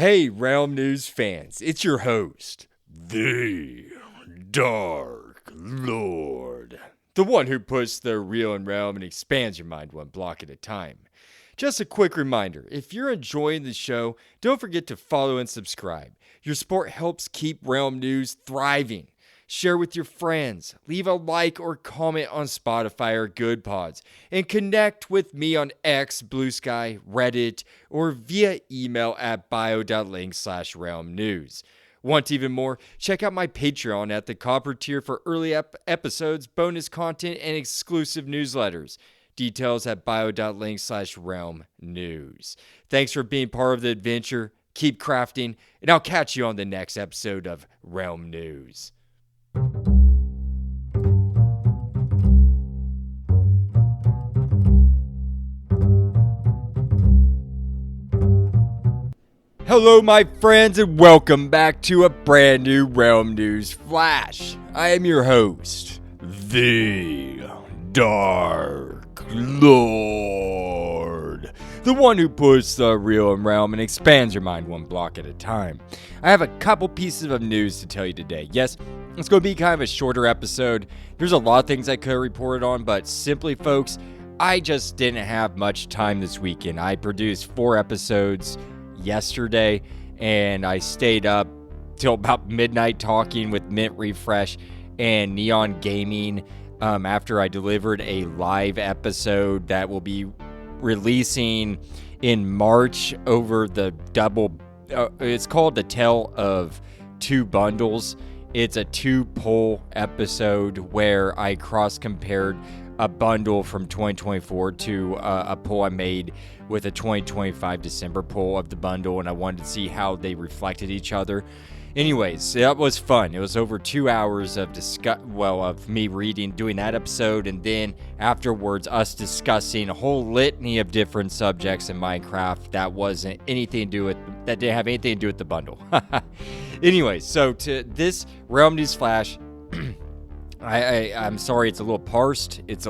Hey, Realm News fans, it's your host, the Dark Lord. The one who puts the real in Realm and expands your mind one block at a time. Just a quick reminder, if you're enjoying the show, don't forget to follow and subscribe. Your support helps keep Realm News thriving. Share with your friends, leave a like or comment on Spotify or Good Pods, and connect with me on X, Blue Sky, Reddit, or via email at bio.link/realm news. Want even more? Check out my Patreon at the Copper tier for early episodes, bonus content, and exclusive newsletters. Details at bio.link/realm news. Thanks for being part of the adventure. Keep crafting, and I'll catch you on the next episode of Realm News. Hello, my friends, and welcome back to a brand new Realm News Flash. I am your host, the Dark Lord, the one who puts the real in Realm and expands your mind one block at a time. I have a couple pieces of news to tell you today. Yes, it's going to be kind of a shorter episode. There's a lot of things I could have reported on, but simply, folks, I just didn't have much time this weekend. I produced 4 episodes yesterday, and I stayed up till about midnight talking with Mint Refresh and Neon Gaming after I delivered a live episode that will be releasing in March over the double. It's called The Tale of Two Bundles. It's a 2-poll episode where I cross-compared a bundle from 2024 to a poll I made with a 2025 December poll of the bundle, and I wanted to see how they reflected each other. Anyways, that was fun. It was over 2 hours of of me doing that episode, and then afterwards us discussing a whole litany of different subjects in Minecraft that didn't have anything to do with the bundle. Anyways, so to this Realm News Flash, I'm sorry, it's a little parsed. It's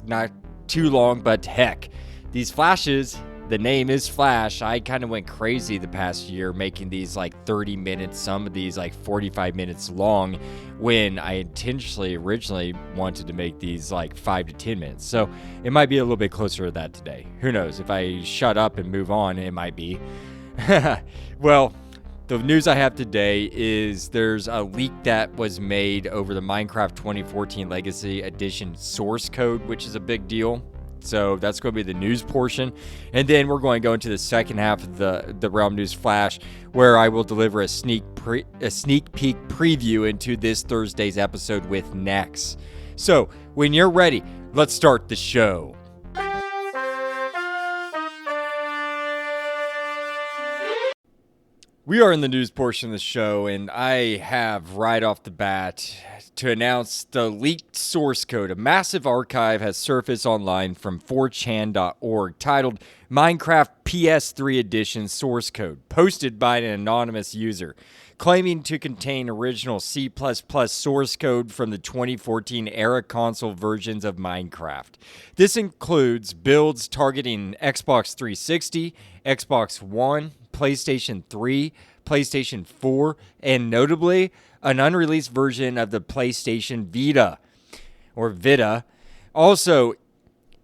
not too long, but heck, these flashes, the name is Flash. I kind of went crazy the past year making these like 30 minutes, some of these like 45 minutes long, when I originally wanted to make these like 5 to 10 minutes. So it might be a little bit closer to that today. Who knows? If I shut up and move on, it might be. Well, the news I have today is there's a leak that was made over the Minecraft 2014 Legacy Edition source code, which is a big deal. So that's going to be the news portion. And then we're going to go into the second half of the Realm News Flash, where I will deliver a sneak peek preview into this Thursday's episode with Nexx. So when you're ready, let's start the show. We are in the news portion of the show, and I have right off the bat to announce the leaked source code. A massive archive has surfaced online from 4chan.org titled Minecraft PS3 Edition Source Code, posted by an anonymous user, claiming to contain original C++ source code from the 2014 era console versions of Minecraft. This includes builds targeting Xbox 360, Xbox One, PlayStation 3, PlayStation 4, and notably, an unreleased version of the PlayStation Vita, or Vita. Also,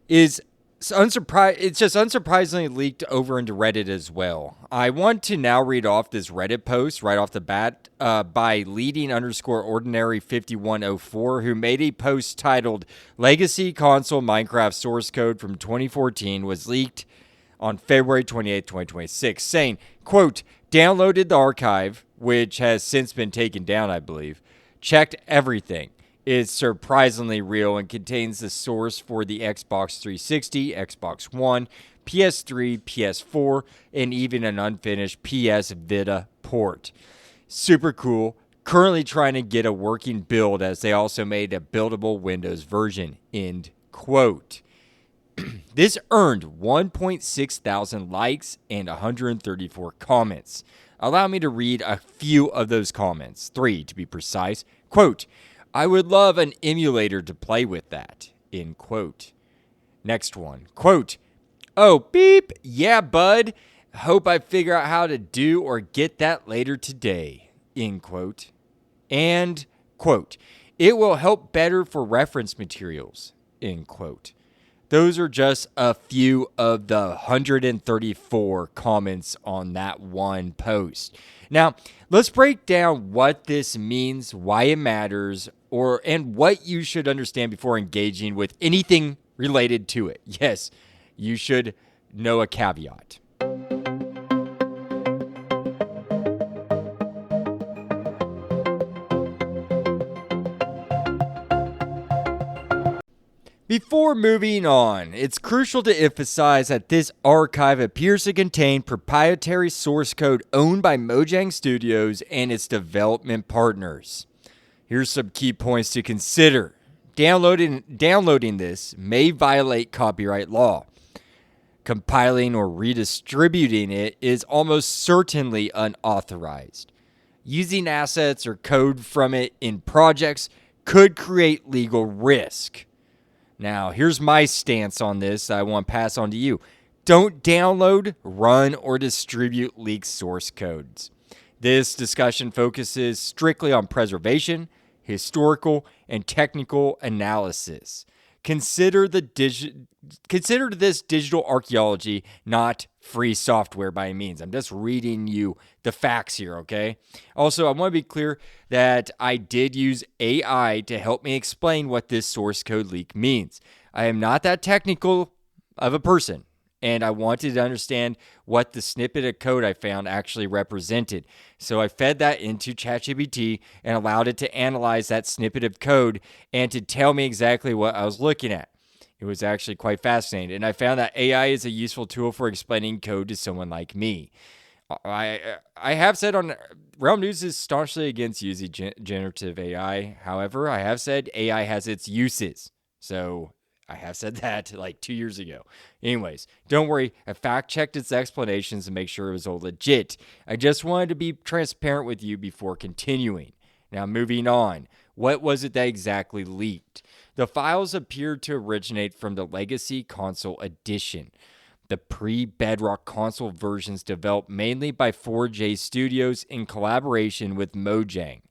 it's just unsurprisingly leaked over into Reddit as well. I want to now read off this Reddit post right off the bat by leading_ordinary5104, who made a post titled Legacy Console Minecraft Source Code from 2014 was leaked on February 28, 2026, saying, quote, downloaded the archive, which has since been taken down, I believe, checked everything. It's surprisingly real and contains the source for the Xbox 360, Xbox One, PS3, PS4, and even an unfinished PS Vita port. Super cool. Currently trying to get a working build, as they also made a buildable Windows version, end quote. This earned 1.6 thousand likes and 134 comments. Allow me to read a few of those comments, 3 to be precise. Quote, I would love an emulator to play with that, end quote. Next one, quote, oh, beep, yeah, bud. Hope I figure out how to do or get that later today, end quote. And, quote, it will help better for reference materials, end quote. Those are just a few of the 134 comments on that one post. Now, let's break down what this means, why it matters, and what you should understand before engaging with anything related to it. Yes, you should know a caveat. Before moving on, it's crucial to emphasize that this archive appears to contain proprietary source code owned by Mojang Studios and its development partners. Here's some key points to consider. Downloading this may violate copyright law. Compiling or redistributing it is almost certainly unauthorized. Using assets or code from it in projects could create legal risk. Now, here's my stance on this I want to pass on to you. Don't download, run, or distribute leaked source codes. This discussion focuses strictly on preservation, historical, and technical analysis. Consider this digital archaeology not free software by any means. I'm just reading you the facts here, okay? Also, I want to be clear that I did use AI to help me explain what this source code leak means. I am not that technical of a person, and I wanted to understand what the snippet of code I found actually represented. So I fed that into ChatGPT and allowed it to analyze that snippet of code and to tell me exactly what I was looking at. It was actually quite fascinating, and I found that AI is a useful tool for explaining code to someone like me. I have said on Realm News is staunchly against using generative AI. However, I have said AI has its uses. So I have said that like 2 years ago. Anyways, don't worry. I fact-checked its explanations to make sure it was all legit. I just wanted to be transparent with you before continuing. Now, moving on. What was it that exactly leaked? The files appeared to originate from the Legacy Console Edition, the pre-Bedrock console versions developed mainly by 4J Studios in collaboration with Mojang.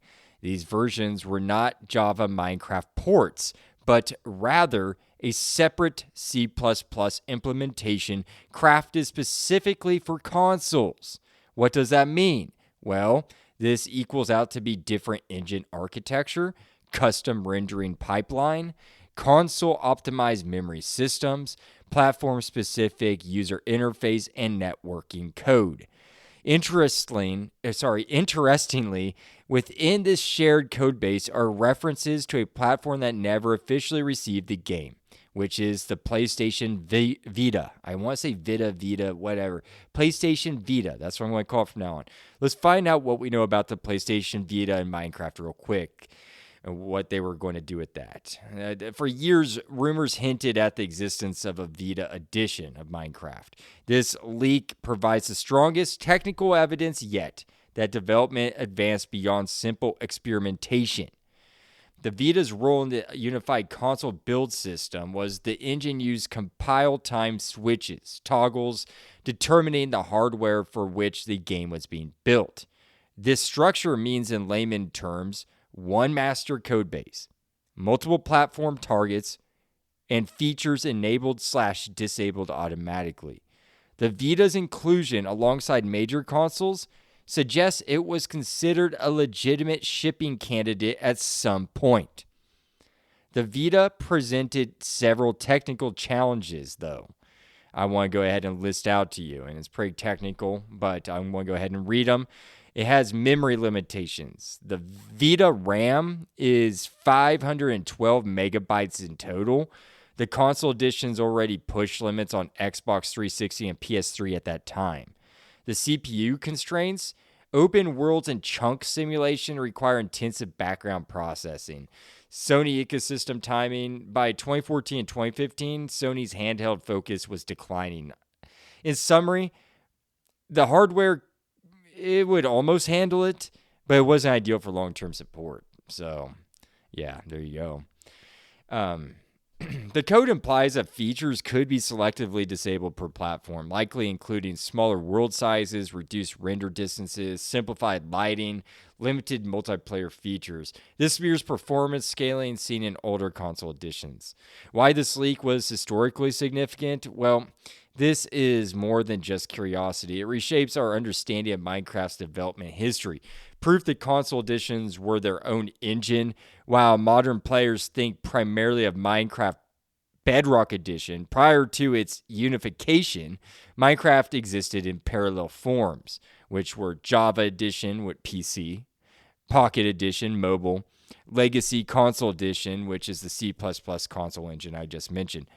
These versions were not Java Minecraft ports, but rather a separate C++ implementation crafted specifically for consoles. What does that mean? Well, this equals out to be different engine architecture, custom rendering pipeline, console-optimized memory systems, platform-specific user interface, and networking code. Interestingly, within this shared code base are references to a platform that never officially received the game, which is the PlayStation Vita. I want to say Vita, whatever. PlayStation Vita. That's what I'm going to call it from now on. Let's find out what we know about the PlayStation Vita and Minecraft real quick, and what they were going to do with that. For years, rumors hinted at the existence of a Vita edition of Minecraft. This leak provides the strongest technical evidence yet that development advanced beyond simple experimentation. The Vita's role in the unified console build system was the engine used compile time switches, toggles, determining the hardware for which the game was being built. This structure means, in layman terms, one master code base, multiple platform targets, and features enabled/disabled automatically. The Vita's inclusion alongside major consoles suggests it was considered a legitimate shipping candidate at some point. The Vita presented several technical challenges, though. I want to go ahead and list out to you, and it's pretty technical, but I'm going to go ahead and read them. It has memory limitations. The Vita RAM is 512 megabytes in total. The console editions already pushed limits on Xbox 360 and PS3 at that time. The CPU constraints, open worlds and chunk simulation require intensive background processing. Sony ecosystem timing. By 2014 and 2015, Sony's handheld focus was declining. In summary, the hardware, it would almost handle it, but it wasn't ideal for long-term support. So, yeah, there you go. The code implies that features could be selectively disabled per platform, likely including smaller world sizes, reduced render distances, simplified lighting, limited multiplayer features. This mirrors performance scaling seen in older console editions. Why this leak was historically significant? Well, this is more than just curiosity. It reshapes our understanding of Minecraft's development history. Proof that console editions were their own engine, while modern players think primarily of Minecraft Bedrock Edition. Prior to its unification, Minecraft existed in parallel forms, which were Java Edition with PC, Pocket Edition mobile, Legacy Console Edition, which is the C++ console engine I just mentioned.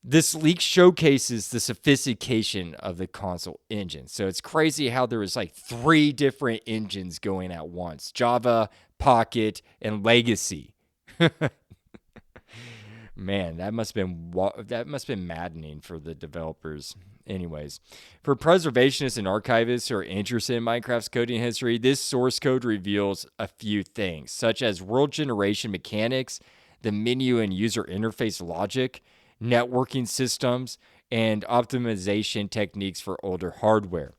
This leak showcases the sophistication of the console engine. So it's crazy how there was like 3 different engines going at once: Java, Pocket, and Legacy. Man, that must have been maddening for the developers. Anyways, for preservationists and archivists who are interested in Minecraft's coding history, this source code reveals a few things, such as world generation mechanics, the menu and user interface logic, networking systems, and optimization techniques for older hardware.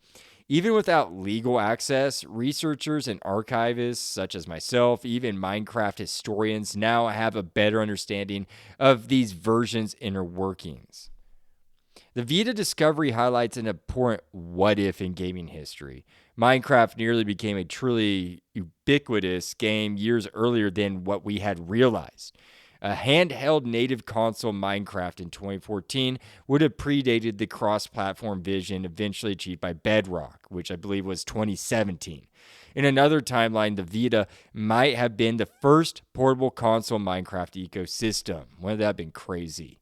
Even without legal access, researchers and archivists such as myself, even Minecraft historians, now have a better understanding of these versions' inner workings. The Vita discovery highlights an important what-if in gaming history. Minecraft nearly became a truly ubiquitous game years earlier than what we had realized. A handheld native console Minecraft in 2014 would have predated the cross-platform vision eventually achieved by Bedrock, which I believe was 2017. In another timeline, the Vita might have been the first portable console Minecraft ecosystem. Wouldn't that have been crazy?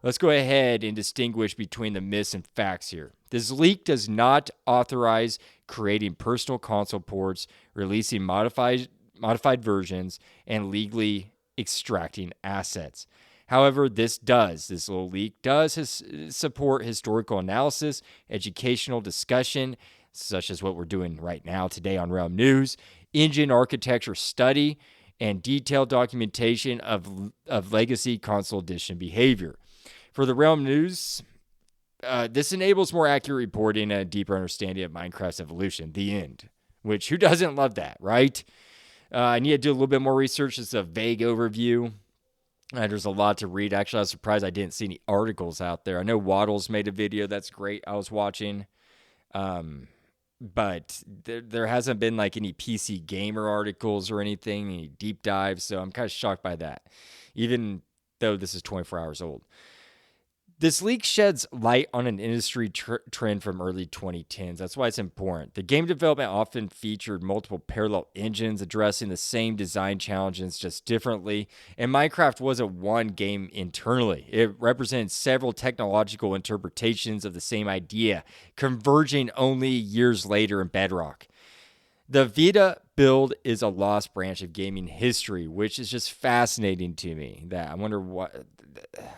Let's go ahead and distinguish between the myths and facts here. This leak does not authorize creating personal console ports, releasing modified versions, and legally extracting assets. However, this little leak does support historical analysis, educational discussion, such as what we're doing right now today on Realm News, engine architecture study, and detailed documentation of legacy console edition behavior. For the Realm News, this enables more accurate reporting and a deeper understanding of Minecraft's evolution. The end. Which, who doesn't love that, right? I need to do a little bit more research. It's a vague overview. There's a lot to read. Actually, I was surprised I didn't see any articles out there. I know Waddles made a video that's great I was watching. But there hasn't been like any PC Gamer articles or anything, any deep dives. So I'm kind of shocked by that, even though this is 24 hours old. This leak sheds light on an industry trend from early 2010s. That's why it's important. The game development often featured multiple parallel engines addressing the same design challenges just differently, and Minecraft wasn't one game internally. It represented several technological interpretations of the same idea, converging only years later in Bedrock. The Vita build is a lost branch of gaming history, which is just fascinating to me. That I wonder what...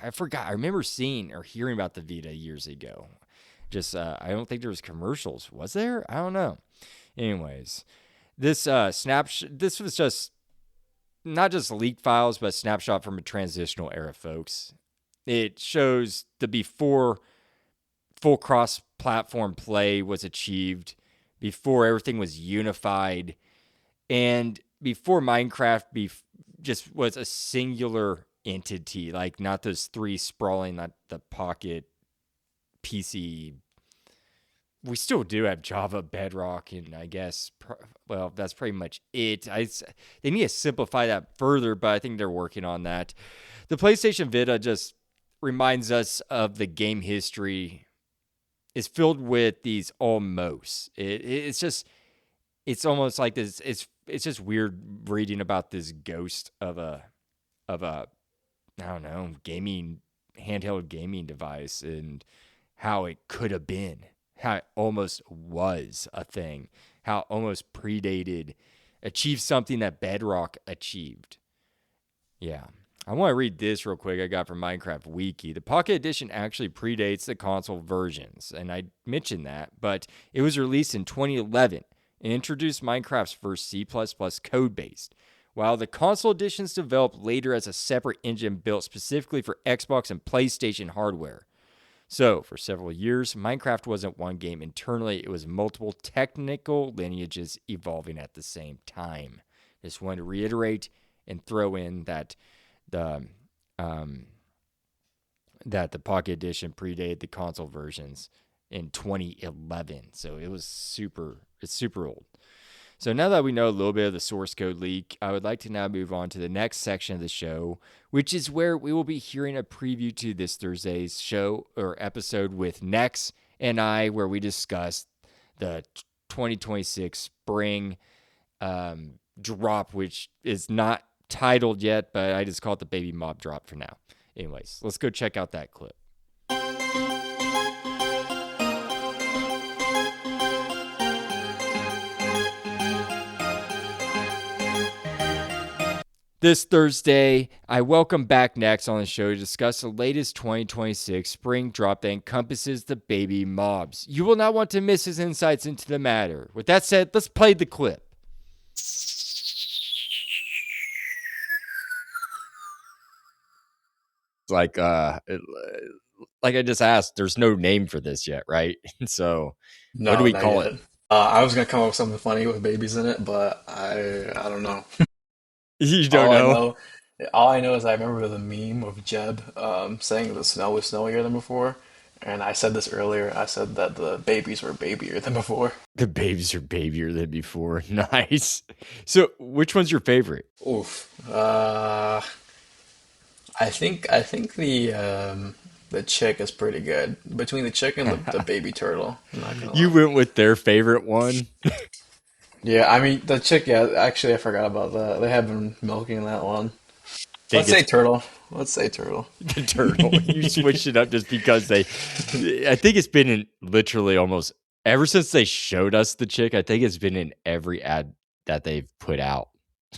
I forgot. I remember seeing or hearing about the Vita years ago. I don't think there was commercials. Was there? I don't know. Anyways, this this was just not just leak files, but a snapshot from a transitional era, folks. It shows the before full cross-platform play was achieved, before everything was unified, and before Minecraft just was a singular entity, like not those 3 sprawling, not the Pocket, PC. We still do have Java, Bedrock, and I guess, that's pretty much it. They need to simplify that further, but I think they're working on that. The PlayStation Vita just reminds us of the game history is filled with these almost. It's almost like this. It's just weird reading about this ghost of a I don't know, handheld gaming device, and how it could have been, how it almost was a thing, how it almost achieved something that Bedrock achieved. Yeah. I want to read this real quick I got from Minecraft Wiki. The Pocket Edition actually predates the console versions, and I mentioned that, but it was released in 2011 and introduced Minecraft's first C++ code base. while the console editions developed later as a separate engine built specifically for Xbox and PlayStation hardware. So, for several years, Minecraft wasn't one game internally, it was multiple technical lineages evolving at the same time. Just wanted to reiterate and throw in that the Pocket Edition predated the console versions in 2011. So it's super old. So now that we know a little bit of the source code leak, I would like to now move on to the next section of the show, which is where we will be hearing a preview to this Thursday's show or episode with Nexx and I, where we discuss the 2026 spring drop, which is not titled yet, but I just call it the baby mob drop for now. Anyways, let's go check out that clip. This Thursday, I welcome back Nexx on the show to discuss the latest 2026 spring drop that encompasses the baby mobs. You will not want to miss his insights into the matter. With that said, let's play the clip. Like I just asked, there's no name for this yet, right? So No, what do we not call yet. it? I was gonna come up with something funny with babies in it, but I don't know. You don't All I know? know, all I know is I remember the meme of Jeb saying the snow was snowier than before, and I said this earlier. I said that the babies were babier than before. The babies are babier than before. Nice. So which one's your favorite? Oof. I think the chick is pretty good. Between the chick and the baby turtle, I'm not gonna You lie. went with their favorite one? Yeah, I mean the chick. Yeah, actually, I forgot about that. They have been milking that one. Think Let's say it's turtle. Let's say turtle. the turtle. You switched it up just because I think it's been in literally almost ever since they showed us the chick. I think it's been in every ad that they've put out.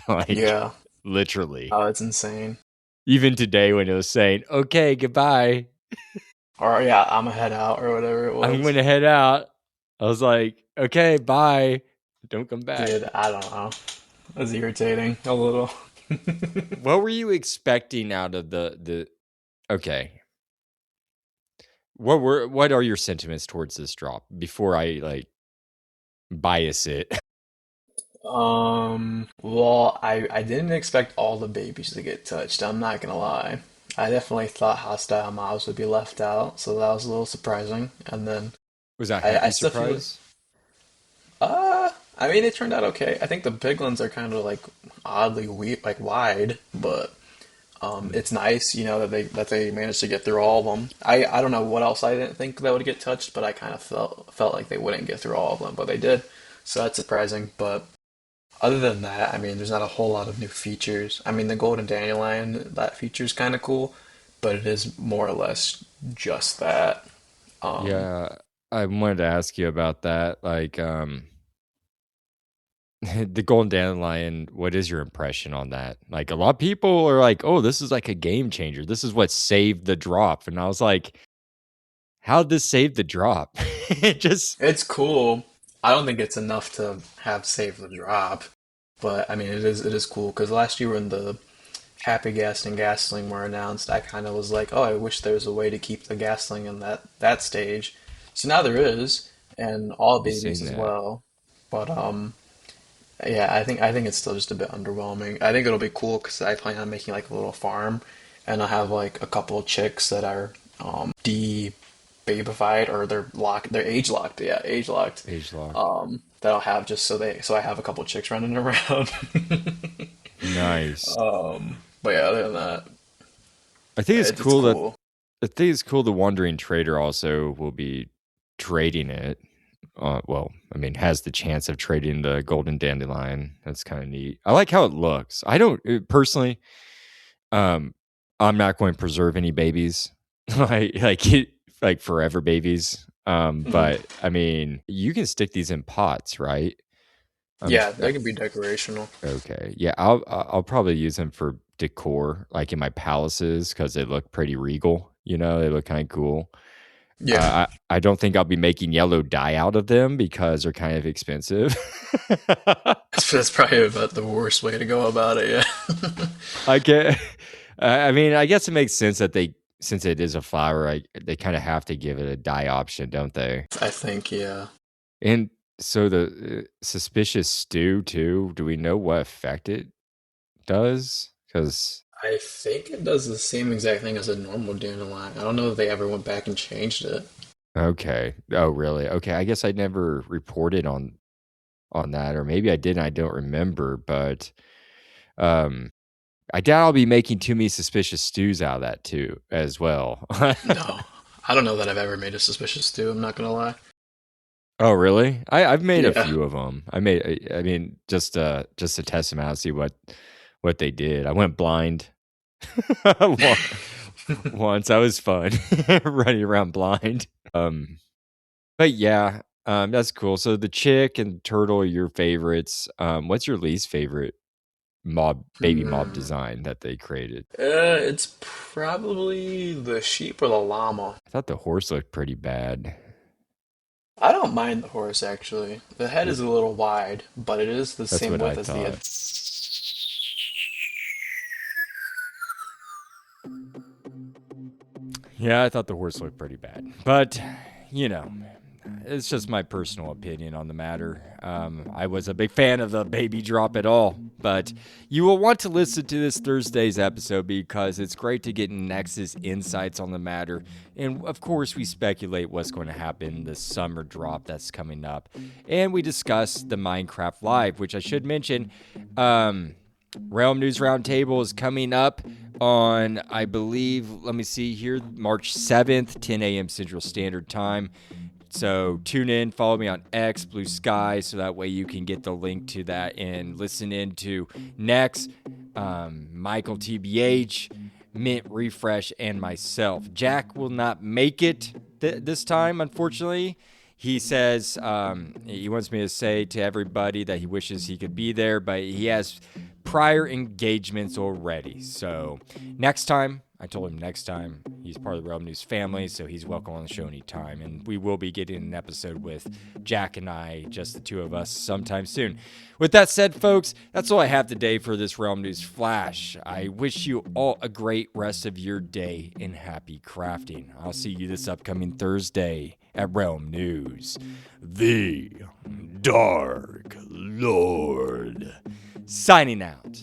Like Yeah. literally. Oh, it's insane. Even today when it was saying, "Okay, goodbye. Or yeah, I'm gonna head out or whatever it I'm was. going to head out." I was like, "Okay, bye. Don't come back." Dude, I don't know. It was irritating a little. What were you expecting out of the okay. What are your sentiments towards this drop before I like bias it? Well, I didn't expect all the babies to get touched. I'm not gonna lie. I definitely thought hostile mobs would be left out, so that was a little surprising. And then Was that a I happy still feel like, surprise? I mean, it turned out okay. I think the big ones are kind of like oddly like wide, but it's nice, that they managed to get through all of them. I don't know what else I didn't think that would get touched, but I kind of felt like they wouldn't get through all of them, but they did. So that's surprising. But other than that, I mean, there's not a whole lot of new features. I mean, the golden dandelion, that feature's kind of cool, but it is more or less just that. Um, Yeah, I wanted to ask you about that. Like, the golden dandelion. What is your impression on that? Like, a lot of people are like, "Oh, this is like a game changer. This is what saved the drop." And I was like, "How'd this save the drop?" It just it's cool. I don't think it's enough to have save the drop, but I mean, it is cool because last year when the Happy Gas and Gasling were announced, I kind of was like, oh, I wish there was a way to keep the Gasling in that stage. So now there is, and all you babies saying as that. well. But yeah, I think it's still just a bit underwhelming. I think it'll be cool because I plan on making like a little farm, and I'll have like a couple of chicks that are de-babified or they're age locked. Yeah, age locked. Age lock. That I'll have just so I have a couple of chicks running around. Nice. But yeah, other than that, I think it's it's cool that cool. I think it's cool the Wandering Trader also will be trading it. Well, I mean, has the chance of trading the Golden Dandelion. That's kind of neat. I like how it looks. I don't personally. Um, I'm not going to preserve any babies, like forever babies. Mhm. But I mean, you can stick these in pots, right? I'm Yeah, they can be decorational. okay. Yeah, I'll probably use them for decor, like in my palaces, because they look pretty regal. You know, they look kind of cool. Yeah, I don't think I'll be making yellow dye out of them because they're kind of expensive. that's probably about the worst way to go about it. Yeah. I get. I mean, I guess it makes sense that since it is a flower, they kind of have to give it a dye option, don't they? I think, yeah. And so the suspicious stew too. Do we know what effect it does? Because I think it does the same exact thing as a normal dandelion. I don't know if they ever went back and changed it. okay. Oh, really? Okay. I guess I never reported on that, or maybe I did. And I don't remember, but um, I doubt I'll be making too many suspicious stews out of that too, as well. No, I don't know that I've ever made a suspicious stew. I'm not gonna lie. Oh, really? I've made a Yeah. few of them. I mean, just to test them out, see what they did. I went blind Once. Once. That was fun, running around blind. But yeah, that's cool. So the chick and turtle are your favorites. What's your least favorite baby mob Hmm. design that they created? It's probably the sheep or the llama. I thought the horse looked pretty bad. I don't mind the horse actually. The head Th- is a little wide, but it is the That's same what I width as the thought. head. Yeah, I thought the horse looked pretty bad. But, you know, it's just my personal opinion on the matter. I was a big fan of the baby drop at all. But you will want to listen to this Thursday's episode because it's great to get Nexx's insights on the matter. And of course, we speculate what's going to happen this summer drop that's coming up. And we discuss the Minecraft Live, which I should mention. Realm News Roundtable is coming up on, I believe, let me see here, March 7th, 10 a.m. Central Standard Time. So tune in, follow me on X, Blue Sky, so that way you can get the link to that and listen in to Nexx, Michael TBH, Mint Refresh, and myself. Jack will not make it this time, unfortunately. He says he wants me to say to everybody that he wishes he could be there, but he has prior engagements already. So next time, I told him next time. He's part of the Realm News family, so he's welcome on the show anytime. And we will be getting an episode with Jack and I, just the two of us, sometime soon. With that said, folks, that's all I have today for this Realm News Flash. I wish you all a great rest of your day and happy crafting. I'll see you this upcoming Thursday at Realm News. The Dark Lord. Signing out.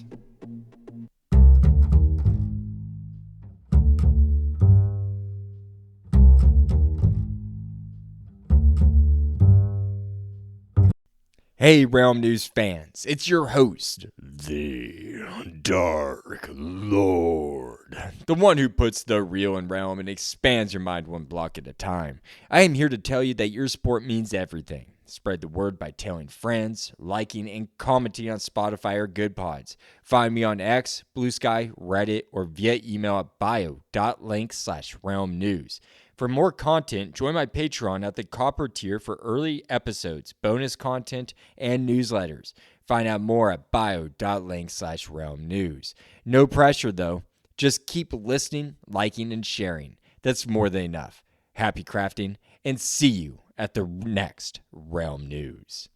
Hey, Realm News fans, it's your host, the Dark Lord, the one who puts the real in Realm and expands your mind one block at a time. I am here to tell you that your support means everything. Spread the word by telling friends, liking, and commenting on Spotify or Good Pods. Find me on X, Blue Sky, Reddit, or via email at bio.link/realm news. For more content, join my Patreon at the Copper tier for early episodes, bonus content, and newsletters. Find out more at bio.link/realm news. No pressure though. Just keep listening, liking, and sharing. That's more than enough. Happy crafting, and see you at the next Realm News.